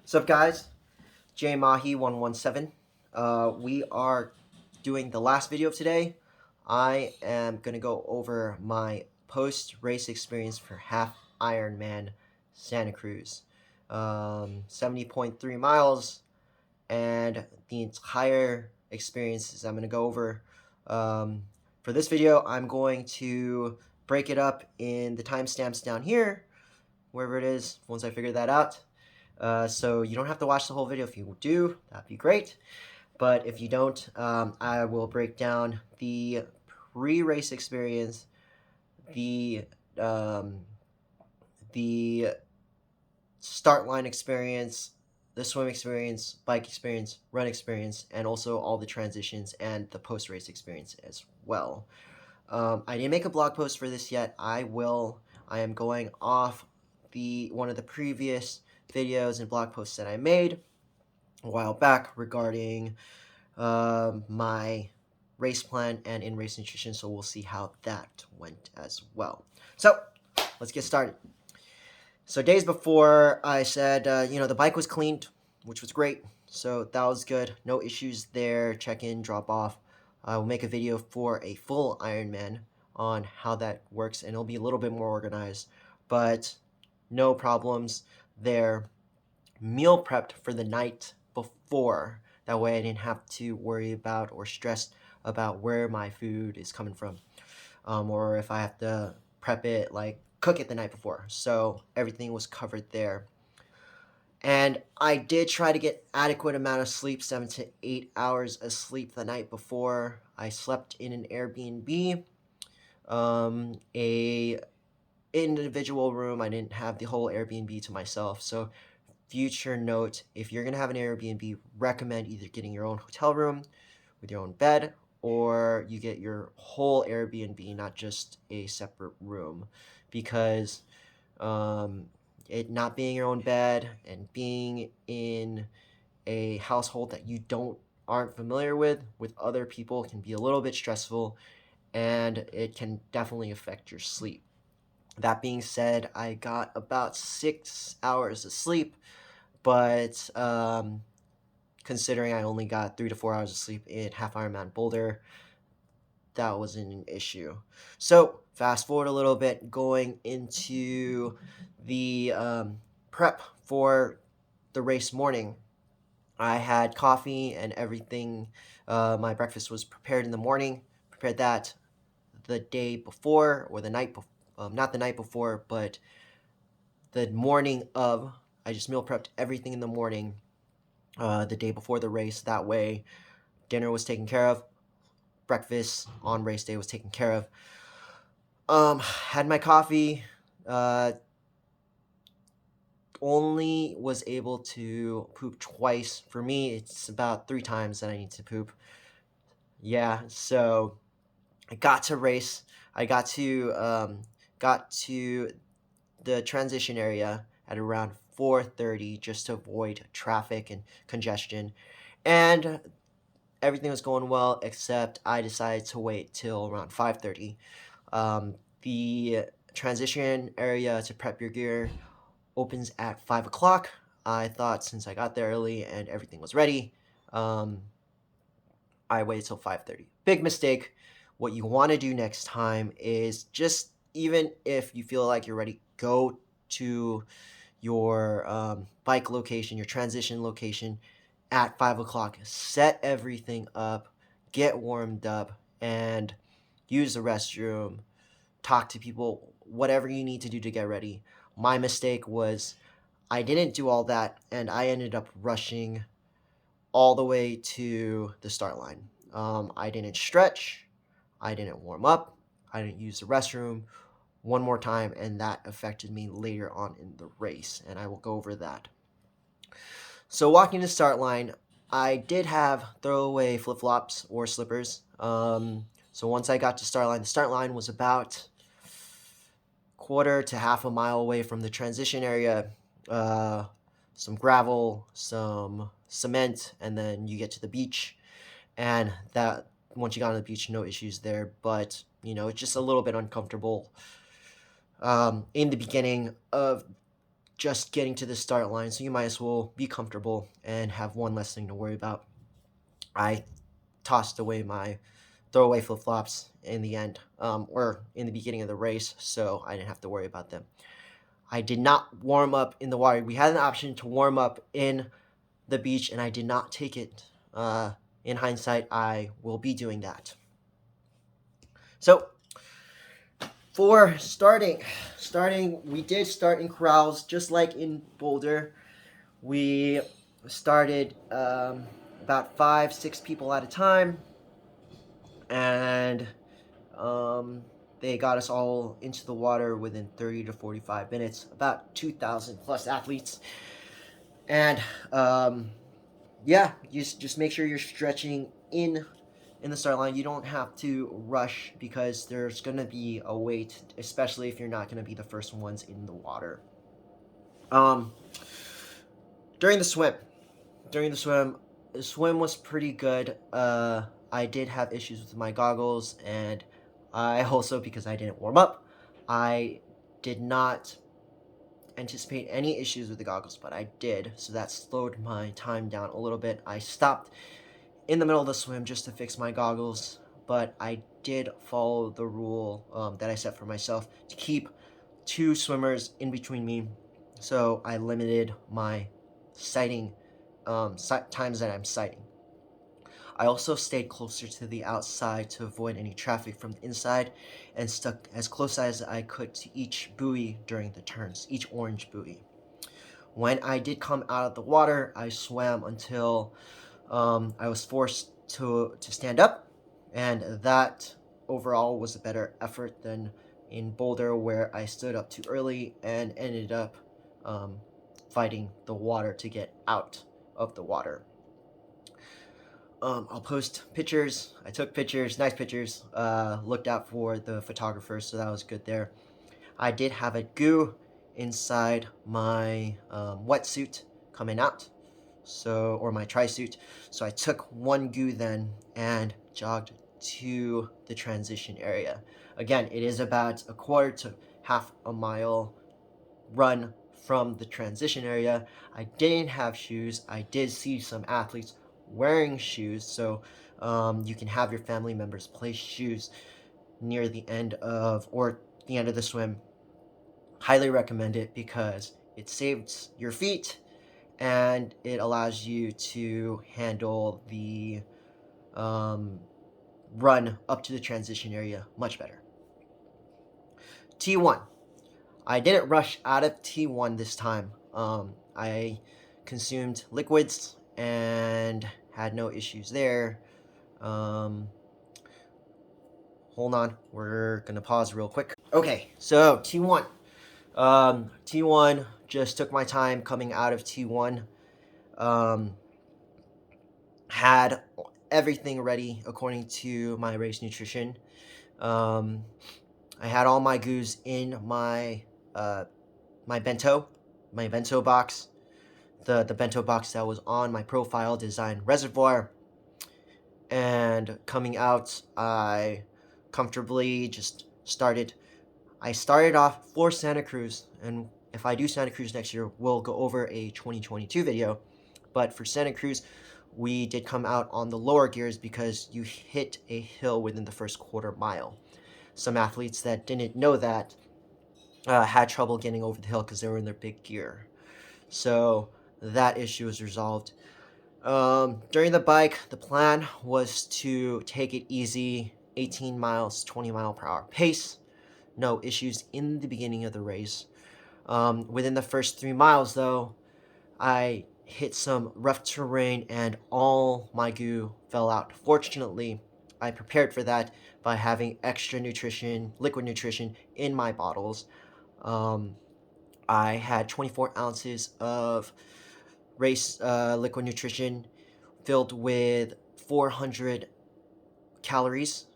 What's up, guys? JMahi117. We are doing the last video of today. I am going to go over my post-race experience for Half Ironman Santa Cruz. 70.3 miles, and the entire experience I'm going to go over. For this video, I'm going to break it up in the timestamps down here, wherever it is, once I figure that out. So you don't have to watch the whole video. If you do, that'd be great. But if you don't, I will break down the pre-race experience, the the start line experience, the swim experience, bike experience, run experience, and also all the transitions and the post-race experience as well. I didn't make a blog post for this yet. I will. I am going off one of the previous videos and blog posts that I made a while back regarding my race plan and in-race nutrition, so we'll see how that went as well. So let's get started. So days before, I said, the bike was cleaned, which was great, so that was good. No issues there, check-in, drop-off. I will make a video for a full Ironman on how that works, and it'll be a little bit more organized, but no problems there. Meal prepped for the night before. That way I didn't have to worry about or stress about where my food is coming from, or if I have to prep it, like cook it the night before. So everything was covered there. And I did try to get adequate amount of sleep, 7 to 8 hours of sleep the night before. I slept in an Airbnb, a individual room. I didn't have the whole Airbnb to myself. So future note, if you're going to have an Airbnb, recommend either getting your own hotel room with your own bed, or you get your whole Airbnb, not just a separate room, because it not being your own bed and being in a household that you aren't familiar with other people can be a little bit stressful, and it can definitely affect your sleep. That being said, I got about 6 hours of sleep, but considering I only got 3 to 4 hours of sleep in Half Ironman Boulder, that wasn't an issue. So fast forward a little bit, going into the prep for the race morning. I had coffee and everything. My breakfast was prepared in the morning. Prepared that the day before, or the night before. Not the night before, but the morning of. I just meal prepped everything in the morning, the day before the race. That way, dinner was taken care of. Breakfast on race day was taken care of. Had my coffee. Only was able to poop twice. For me, it's about 3 times that I need to poop. Yeah, so I got to race. I got to the transition area at around 4:30 just to avoid traffic and congestion, and everything was going well, except I decided to wait till around 5:30. The transition area to prep your gear opens at 5 o'clock. I thought since I got there early and everything was ready, I waited till 5:30. Big mistake. What you want to do next time is, just even if you feel like you're ready, go to your bike location, your transition location at 5 o'clock. Set everything up, get warmed up, and use the restroom, talk to people, whatever you need to do to get ready. My mistake was I didn't do all that, and I ended up rushing all the way to the start line. I didn't stretch, I didn't warm up, I didn't use the restroom one more time, and that affected me later on in the race, and I will go over that. So walking to the start line, I did have throwaway flip-flops or slippers. So once I got to start line, the start line was about quarter to half a mile away from the transition area. Some gravel, some cement, and then you get to the beach. And that, once you got on the beach, no issues there, but it's just a little bit uncomfortable in the beginning of just getting to the start line, so you might as well be comfortable and have one less thing to worry about. I tossed away my throwaway flip flops in the end, or in the beginning of the race, so I didn't have to worry about them. I did not warm up in the water. We had an option to warm up in the beach, and I did not take it. In hindsight, I will be doing that. So for starting, we did start in corrals, just like in Boulder. We started about 5-6 people at a time, and they got us all into the water within 30 to 45 minutes. About 2,000 plus athletes, and yeah, just make sure you're stretching in the start line. You don't have to rush because there's going to be a wait, especially if you're not going to be the first ones in the water. Um, during the swim, the swim was pretty good. I did have issues with my goggles, and I also, because I didn't warm up, I did not anticipate any issues with the goggles, but I did, so that slowed my time down a little bit. I stopped in the middle of the swim just to fix my goggles, but I did follow the rule that I set for myself to keep 2 swimmers in between me, so I limited my sighting times that I'm sighting. I also stayed closer to the outside to avoid any traffic from the inside, and stuck as close as I could to each buoy during the turns, each orange buoy. When I did come out of the water, I swam until I was forced to stand up, and that overall was a better effort than in Boulder, where I stood up too early and ended up fighting the water to get out of the water. I'll post pictures. I took pictures, nice pictures. Looked out for the photographers, so that was good there. I did have a goo inside my wetsuit coming out, or my tri-suit. So I took one goo then and jogged to the transition area. Again, it is about a quarter to half a mile run from the transition area. I didn't have shoes. I did see some athletes wearing shoes, so you can have your family members place shoes near the end of the swim. Highly recommend it because it saves your feet and it allows you to handle the run up to the transition area much better. T1. I didn't rush out of T1 this time. I consumed liquids and had no issues there. Hold on, we're gonna pause real quick. Okay, so T1. T1, just took my time coming out of T1. Had everything ready according to my race nutrition. I had all my goos in my bento box, the bento box that was on my profile design reservoir. And coming out, I comfortably just started. I started off for Santa Cruz, and if I do Santa Cruz next year, we'll go over a 2022 video. But for Santa Cruz, we did come out on the lower gears because you hit a hill within the first quarter mile. Some athletes that didn't know that had trouble getting over the hill because they were in their big gear. So that issue was resolved. During the bike, the plan was to take it easy, 18 miles, 20 mile per hour pace. No issues in the beginning of the race. Within the first 3 miles, though, I hit some rough terrain and all my goo fell out. Fortunately, I prepared for that by having extra nutrition, liquid nutrition, in my bottles. I had 24 ounces of race liquid nutrition filled with 400 calories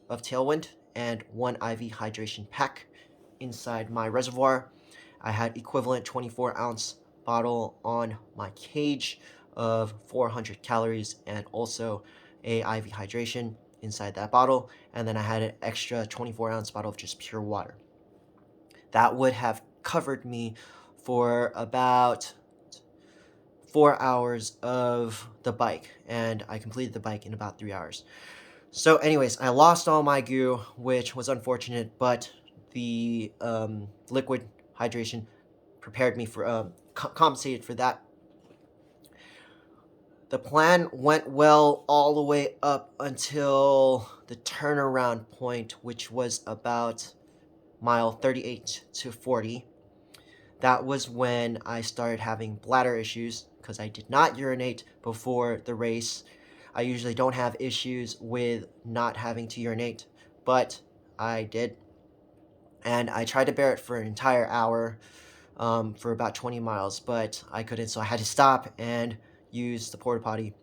of Tailwind and 1 IV hydration pack inside my reservoir. I had equivalent 24-ounce bottle on my cage of 400 calories and also a IV hydration inside that bottle, and then I had an extra 24-ounce bottle of just pure water. That would have covered me for about 4 hours of the bike, and I completed the bike in about 3 hours. So anyways, I lost all my goo, which was unfortunate, but the liquid hydration prepared me for compensated for that. The plan went well all the way up until the turnaround point, which was about mile 38 to 40. That was when I started having bladder issues because I did not urinate before the race. I usually don't have issues with not having to urinate, but I did. And I tried to bear it for an entire hour, for about 20 miles, but I couldn't, so I had to stop and use the porta potty.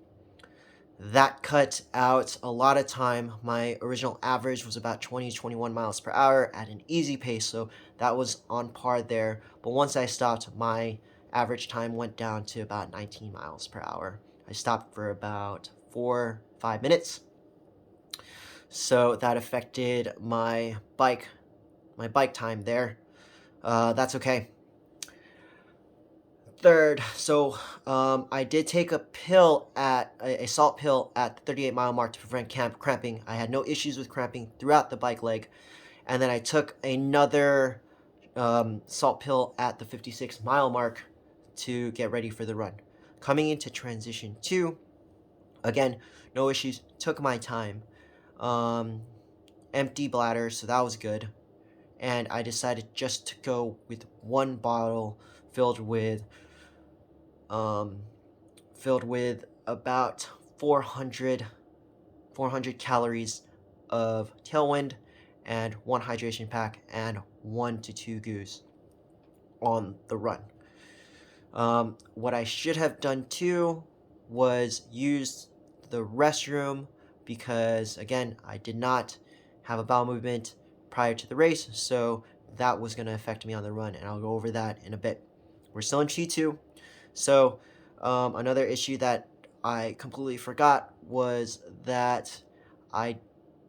That cut out a lot of time. My original average was about 20 to 21 miles per hour at an easy pace, so that was on par there. But once I stopped, my average time went down to about 19 miles per hour. I stopped for about 4-5 minutes, so that affected my bike time there. That's okay. Third, so I did take a salt pill at the 38 mile mark to prevent cramping. I had no issues with cramping throughout the bike leg, and then I took another salt pill at the 56 mile mark to get ready for the run. Coming into transition 2, again, no issues. Took my time. Empty bladder, so that was good. And I decided just to go with one bottle filled with about 400 calories of tailwind and one hydration pack and 1 to 2 goos on the run. What I should have done too was use the restroom because, again, I did not have a bowel movement prior to the race, so that was going to affect me on the run, and I'll go over that in a bit. We're still in G2, so another issue that I completely forgot was that I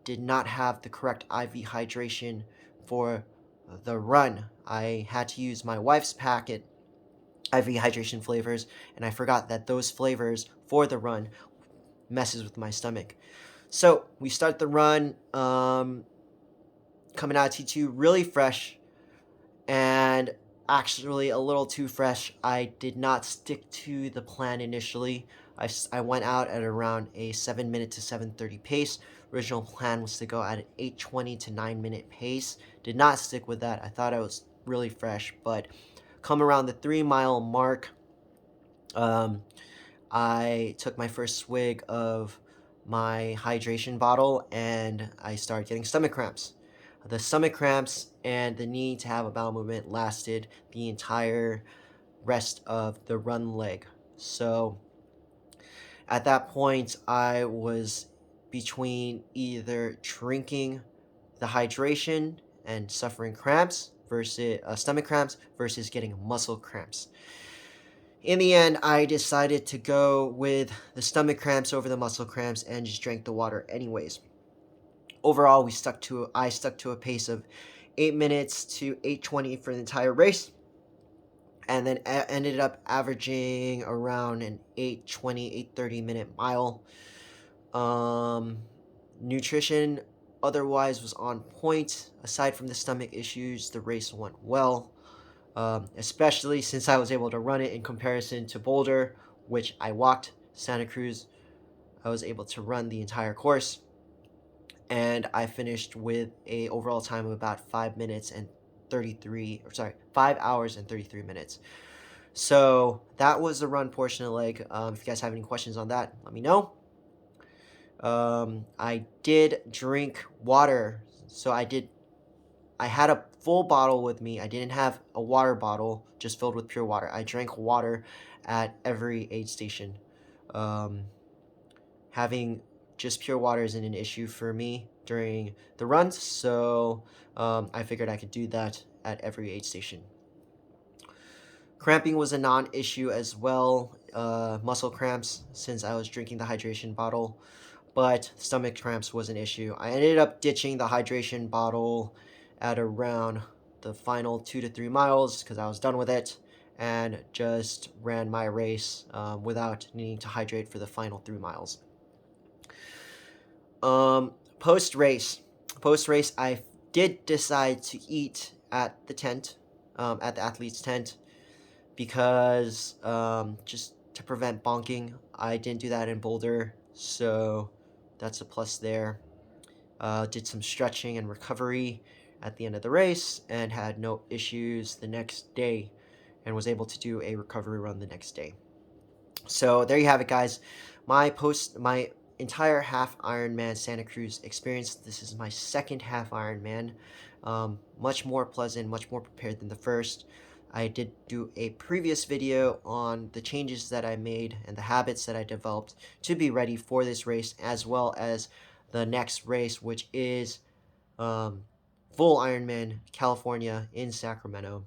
did not have the correct IV hydration for the run. I had to use my wife's packet IV hydration flavors, and I forgot that those flavors for the run messes with my stomach. So we start the run, coming out T2 really fresh, and actually a little too fresh. I did not stick to the plan initially. I went out at around a 7-minute to 7:30 pace. Original plan was to go at an 8:20 to 9-minute pace. Did not stick with that. I thought I was really fresh, but come around the 3-mile mark, I took my first swig of my hydration bottle and I started getting stomach cramps. The stomach cramps and the need to have a bowel movement lasted the entire rest of the run leg. So at that point, I was between either drinking the hydration and suffering cramps versus stomach cramps versus getting muscle cramps. In the end, I decided to go with the stomach cramps over the muscle cramps and just drank the water anyways. Overall, I stuck to a pace of 8 minutes to 8:20 for the entire race, and then ended up averaging around an 8:20, 8:30 minute mile. Nutrition otherwise was on point. Aside from the stomach issues, the race went well, especially since I was able to run it in comparison to Boulder, which I walked. Santa Cruz, I was able to run the entire course, and I finished with a overall time of about 5 hours and 33 minutes. So that was the run portion of the leg. If you guys have any questions on that, let me know. I did drink water, so I had a full bottle with me. I didn't have a water bottle just filled with pure water. I drank water at every aid station. Having just pure water isn't an issue for me during the runs, so I figured I could do that at every aid station. Cramping was a non-issue as well, muscle cramps, since I was drinking the hydration bottle, but stomach cramps was an issue. I ended up ditching the hydration bottle at around the final 2 to 3 miles because I was done with it, and just ran my race without needing to hydrate for the final 3 miles. Post race, I did decide to eat at the tent, at the athlete's tent, because just to prevent bonking. I didn't do that in Boulder, so that's a plus there. Did some stretching and recovery at the end of the race and had no issues the next day, and was able to do a recovery run the next day. So there you have it, guys. My entire half Ironman Santa Cruz experience. This is my second half Ironman. Much more pleasant, much more prepared than the first. I did do a previous video on the changes that I made and the habits that I developed to be ready for this race, as well as the next race, which is full Ironman California in Sacramento.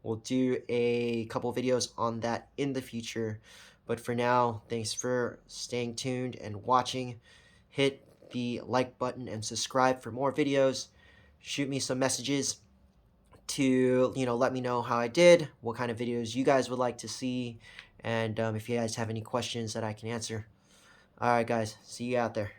We'll do a couple videos on that in the future. But for now, thanks for staying tuned and watching. Hit the like button and subscribe for more videos. Shoot me some messages to, let me know how I did, what kind of videos you guys would like to see, and if you guys have any questions that I can answer. All right, guys. See you out there.